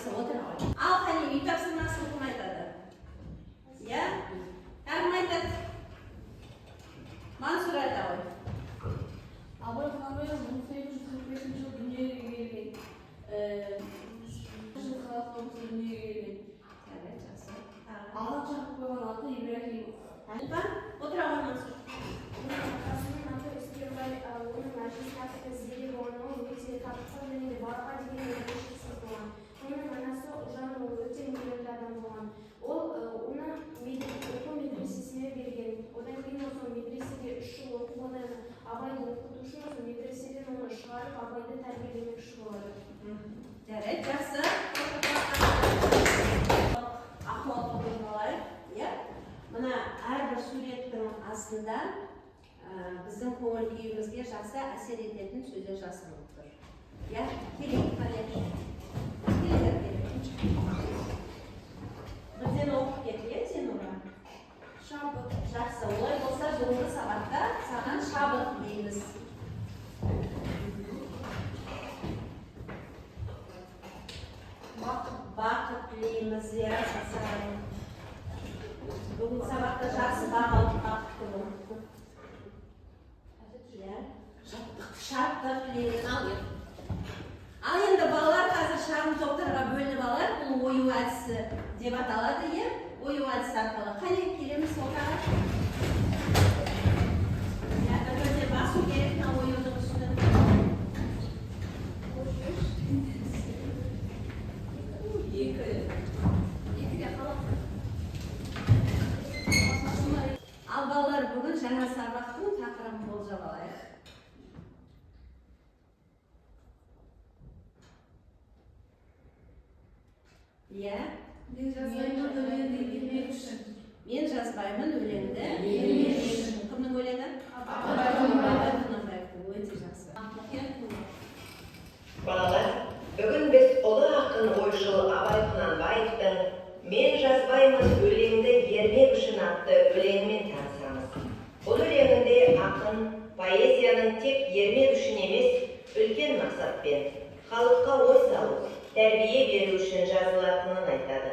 Жақсы, отыр ғой. Ал қане, үй тапсырмасын кім айтады? Иә? Кім айтады? Мансұр айта ғой. Абай Құнанбаев 1845 жылы дүниеге келген. Жылғы автобусы дүниеге келген. Жақсы. Алға шақырып қойған аты Ибрахимов. Отыр ғой Мансұр. Атасының аты Үскенбай, оның әжесінің аты Зере болған, ол өте татқыр және барға деген ерекшеліксіз болған. Оның анасы Ұлжан, ол өте мейірімді адам болған. Ол оны оқу медресесіне берген. Одан кейін осы медреседе 3 жыл оқып одан Абайды оқытушы осы медреседен оны шығарып Абайды тәрбиелемекші болады. Жарайды, жақсы. Ахуал көріп алайық. Мына әрбір суреттің астында біздің көңіл күйімізге жақсы әсер ететін сөздер жазылып тұр. Иә, келейік, бірден оқып кетті, сен ұра? Шабыт. Жақсы, олай болса бүгінгі сабақта саған шабыт дейміз. Бақыт тілейміз, бүгінгі сабақта жақсы бағалып бақытты бол. Шаттық тілейміз. Ал енді балалар қазір шағын топтарға бөлініп алар, бұл ою әдісі деп аталады, ою әдісі арқылы. Қане келеміз ортаға. Бірде басу керек на оюдың үстін. Ал балалар бүгін жаңа сабақтың тақырыбын болжап алайық. Иә? Мен жазбаймын өлеңді ермек үшін. Мен жазбаймын өлеңді ермек үшін. Кімнің өлеңі? Абай Құнанбаевтың. Өте жақсы. Балалар, бүгін біз ұлы ақын ойшыл Абай Құнанбаевтың «Мен жазбаймын өлеңді ермек үшін» атты өлеңімен танысамыз. Бұл өлеңінде ақын поэзияның тек ермек үшін емес, үлкен мақсатпен халыққа ой салу, тәрбие беру үшін жазылатынын айтады.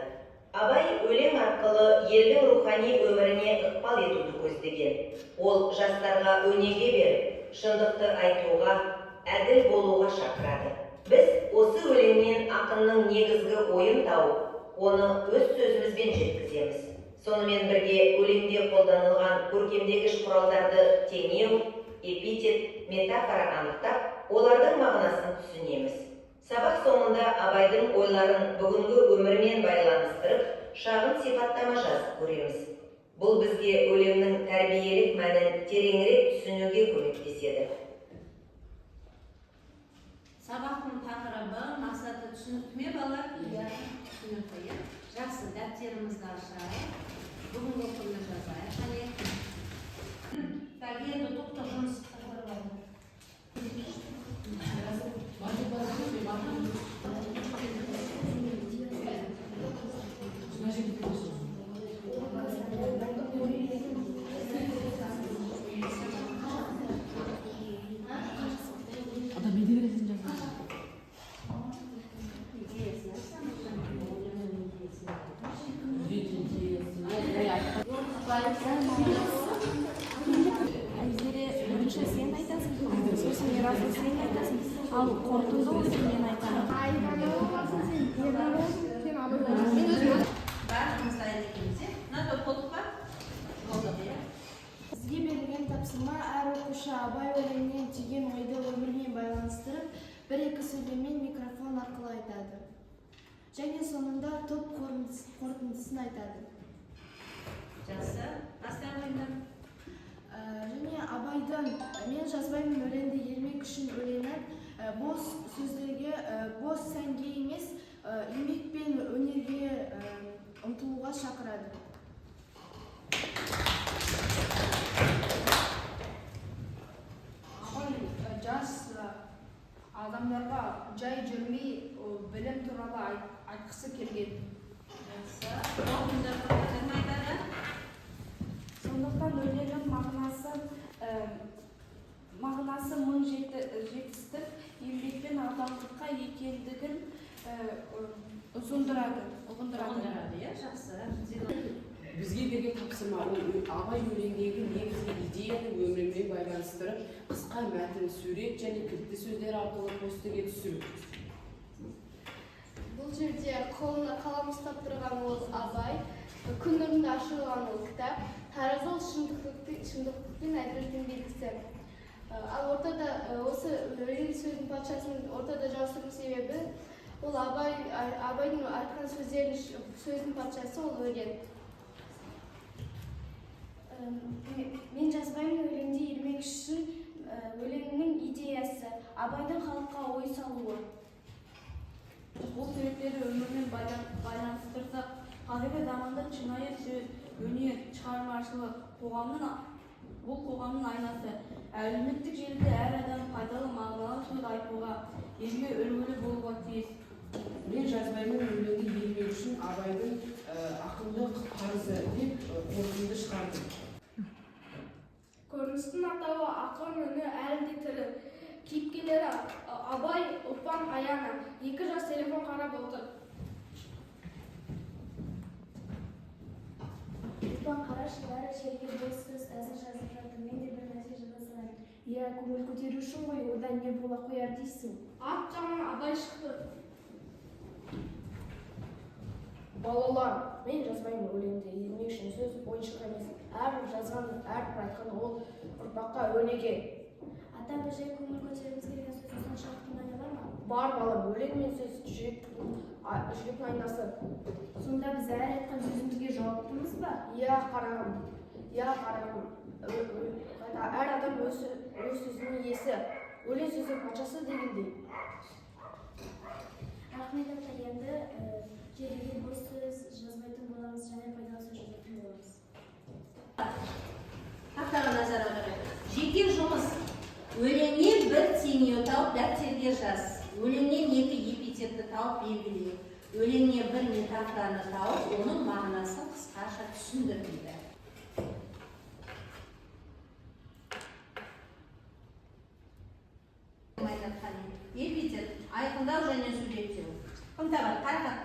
Абай өлең арқылы елдің рухани өміріне ықпал етуді көздеген. Ол жастарға өнеге беріп, шындықты айтуға, әділ болуға шақырады. Біз осы өлеңнен ақынның негізгі ойын тауып, оны өз сөзімізбен жеткіземіз. Сонымен бірге өлеңде қолданылған көркемдегіш құралдарды теңеу, эпитет, метафора анықтап, олардың мағынасын түсінеміз. Сабақ соңында Абайдың ойларын бүгінгі өмірмен байланыстырып, шағын сипаттама жазып көреміз. Бұл бізге өлеңнің тәрбиелік мәнін тереңірек түсінуге көмектеседі. Сабақтың тақырыбы, мақсаты түсінікті ме балалар? Түсінікті. Жақсы, дәптерімізді ашайық. Бүгінгі күнді жазайық. Енді тоқтық жұмыс Ал қорытынды болсын мен айтамын. бәріміз дайын екенбіз, мына толық па? Сізге берілген тапсырма әр оқушы Абай өлеңінен түйген ойды өмірмен байланыстырып, бір-екі сөйлеммен микрофон арқылы айтады. Және соңында топ қорытындысын айтады. Жақсы, басқа ойындар? Және Абайдың «Мен жазбаймын өлеңді ермек үшін» өлеңі бос сөздерге, бос сәнге емес, еңбек пен өнерге ұмтылуға шақырады. Абай жас адамдарға жай жүрмей білім туралы айтқысы келген. Сондықтан өлеңнің мағынасы мың жетістік, еңбекпен адамдыққа екендігін ұғындырады. Иә, жақсы. Бізге берген тапсырма абай өлеңдегі негізгі идеяны өмірмен байланыстырып, қысқа мәтін, сурет және кілтті сөздер арқылы постіге түсіру. Бұл жерде қолына қалам ұстап тұрған ол абай, күн нұрында ашылған ол кітап, таразы ол шындықтың әділеттің белгісі. Ал ортада осы өлең сөздің патшасының ортада жазу себебі ол абайдың айтқан сөздің патшасы ол өлең. Мен жазбаймын өлеңде ермек үшін өлеңнің идеясы, абайдың халыққа ой салуы. Бұл суреттерді өмірмен байланыстырсақ, қазіргі заманда шынайы сөз, өнер, шығармашылық, бұл қоғамның айнасы. Әлеуметтік желіде әр адам пайдалы мағыналы сөз айтуға, елге үлгілі болуға тиіс. Мен жазбаймын өлеңді ермек үшін абайдың ақындық парызы деп қорытынды шығардым. Көріністің атауы ақын үні әлі де тірі. Кейіпкерлері Абай, Ұлпан, Аяна. 2 жас телефон қарап отыр. Ұлпан, қарашы, бәрі жерге бос сөз әзір жазып жатыр. Мен де бір нәрсе жаза салайын. Иә, көңіл көтеру үшін ғой, одан не бола қояр дейсің? Ат жағынан Абай шықты. Балалар, мен жазбаймын өлеңді ермек үшін сөз ойыншық емес. Әрбір жазған, әрбір айтқан ол ұрпаққа өнеге. Ата, бір жай көңіл көтеріміз келген сөз соншалықты мәні бар ма? Бар балам, өлең мен сөз жүректің айнасы. Сонда біз әр айтқан сөзімізге жауаптымыз ба? Иә, қарағым. Әр адам өз сөзінің иесі. Өлең сөздің патшасы дегендей. Рахмет ата, енді жерге бос сөз жазбайтын боламыз, және пайдалы сөз жазатын боламыз. Тақтаға назар аударайық. Жеке жұмыс. Өлеңне бір теңеу тауып дәптерге жаз. Өлеңнен 2 эпитетті тауып белгіле. Өлеңне бір метафораны тауып, оның мағынасын қысқаша түсіндір дейді. Эпитет айқындау және суреттеу. Қымтабар, қарақат.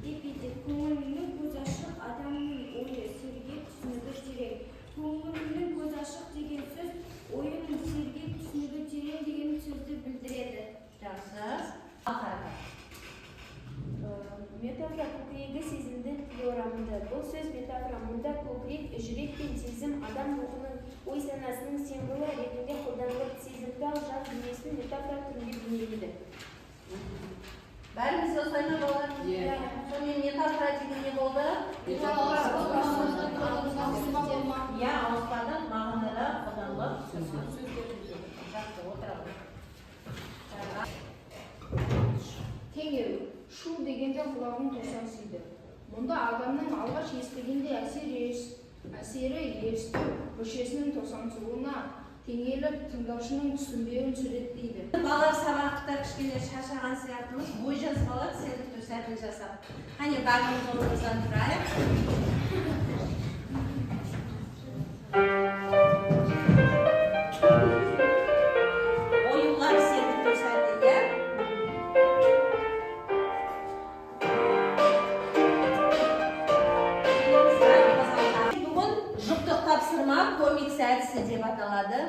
Эпитет көңілінің көз ашық, адамның ойы сергек, түсінігі терең. Көңілінің көз ашық деген сөз ойының сергек, түсінігі терең деген сөзді білдіреді. Жақсы. Қарақат. Метафора көкірегі сезімді орамды. Бұл сөз метафора. Мұнда көкірек, жүрек пен сезім адам рухының ой санасының символы ретінде қолданылып, сезімді жан дүниесін метафора түрінде бейнелейді. Бәріміз осылай ма болды? Сонымен метафора деген не болды? Иә, ауыспадан мағынада қолданылып жақсы отырады. Теңеу, шу дегенде құлағын тосан сүйді. Мұнда адамның алғаш естігенде әсері есту мүшесінің тосансуына теңеліп тыңдаушының түсінбеуін суреттейді. Балалар сабақта кішкене шаршаған сияқтымыз, бой жазбалап, сендікті сәтін жасап. Қане, бағымыз орнымыздан тұрайық. Оюлар сендікті сәті, иә? Бүгін жұптық тапсырма комикс әдісі деп аталады.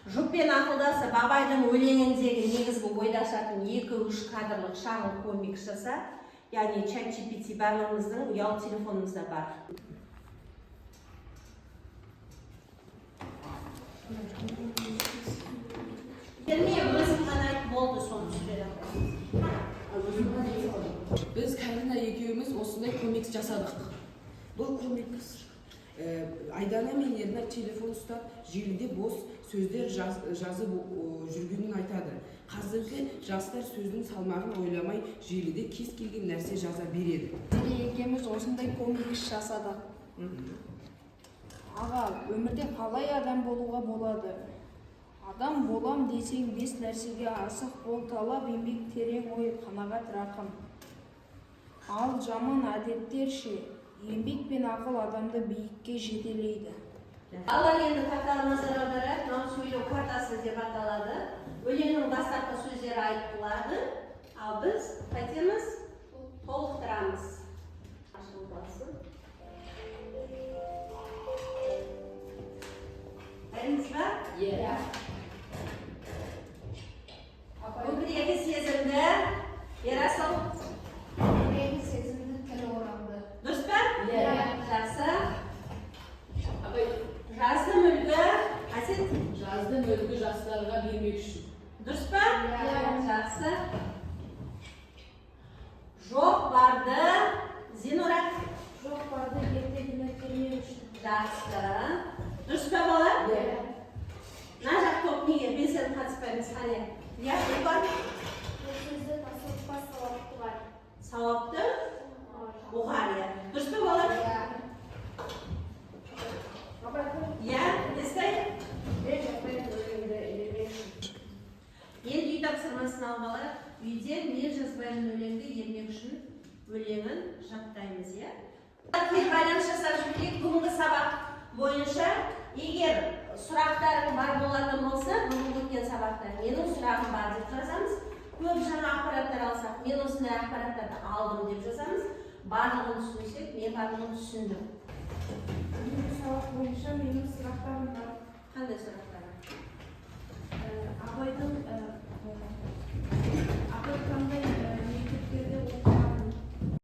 Жұппен ақылдасып Абайдың өлеңіндегі негізгі ойды ашатын 2-3 кадрлық шағын комикс жаса, яғни ChatGPT барлығымыздың ұялы телефонымызда бар. Келмей өзім ғана айтып болды соны түсіреді. Біз Карина екеуміз осындай комикс жасадық. Бұл комикс Айдана мен Ернар телефон ұстап, желіде бос сөздер жазып жүргенін айтады. Қазіргі жастар сөздің салмағын ойламай, желіде кез келген нәрсе жаза береді. Екеуміз осындай комикс жасадық. Аға, өмірде қалай адам болуға болады? Адам болам десең 5 нәрсеге асық бол, талап, еңбек, терең ой, қанағат, рақым. Ал жаман әдеттер ше, еңбек пен ақыл адамды биікке жетелейді. Алар енді тақтаға назар аударайық, мынау сөйлеу картасы деп аталады. өлеңнің бастапқы сөздері айтылады, ал біз қайтеміз? Толықтырамыз. Ашылып алсын. Бәріңіз ба? Иә. Көкірегі сезімді, Ерасыл, Көкірегі сезімді, тілі орамды. дұрыс па? Иә. Жақсы. Апай, Жаздым үлгі, Әсет, жаздың өлгі жастарға бермек үшін. дұрыс па? Иә. Жақсы. Жоқ барды, Зинура, Жоқ барды ертегіні термеу үшін. жақсы. Дұрыс па бала? Иә. Мына жақ топ неге белсеніп қатыспаймыз, қане? Иә, бар. Бұл сөзді тасылықпас сауапты бар. Сауапты ұғар, иә. Дұрыс па бала? Иә, Естай. Мен жазбаймын өлеңді ермек үшін. Енді үй тапсырмасын алып алайық. Үйде мен жазбаймын өлеңді ермек үшін өлеңін жаттаймыз, иә? Байланыс жасап жіберейік. Бүгінгі сабақ бойынша егер сұрақтарың бар болатын болса, бүгінгі өткен сабақта менің сұрағым бар деп жазамыз. Көп жаңа ақпараттар алсақ, мен осындай ақпараттарды алдым деп жазамыз. Барлығын түсінсек, мен барлығын түсіндім. Бүгінгі сабақ бойынша менің сұрақтарым бар. Қандай сұрақтар? Абай қандай